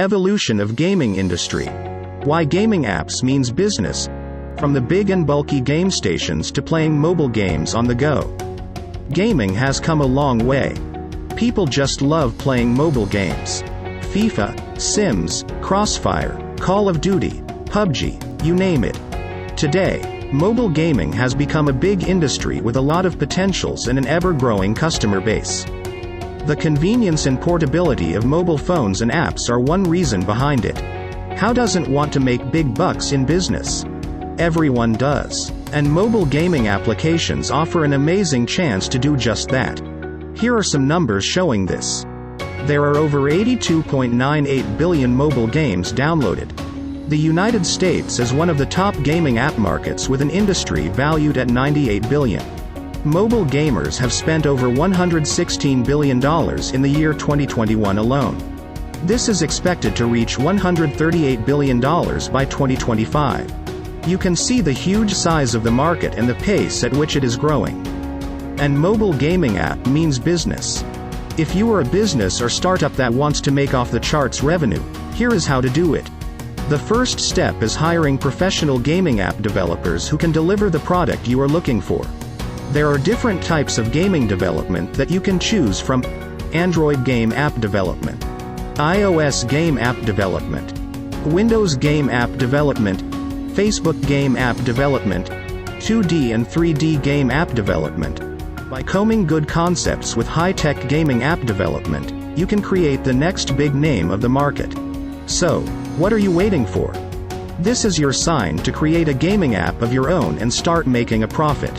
evolution of gaming industry. Why gaming apps means business. From the big and bulky game stations to playing mobile games on the go. Gaming has come a long way. People just love playing mobile games. FIFA, Sims, Crossfire, Call of Duty, PUBG, you name it. Today, mobile gaming has become a big industry with a lot of potentials and an ever-growing customer base. The convenience and portability of mobile phones and apps are one reason behind it. Who doesn't want to make big bucks in business? Everyone does. And mobile gaming applications offer an amazing chance to do just that. Here are some numbers showing this. There are over 82.98 billion mobile games downloaded. The United States is one of the top gaming app markets with an industry valued at $98 billion. Mobile gamers have spent over $116 billion in the year 2021 alone. This is expected to reach $138 billion by 2025. You can see the huge size of the market and the pace at which it is growing. And mobile gaming app means business. If you are a business or startup that wants to make off the charts revenue, here is how to do it. The first step is hiring professional gaming app developers who can deliver the product you are looking for. There are different types of gaming development that you can choose from: Android game app development, iOS game app development, Windows game app development, Facebook game app development, 2D and 3D game app development. By combing good concepts with high-tech gaming app development, you can create the next big name of the market. So, what are you waiting for? This is your sign to create a gaming app of your own and start making a profit.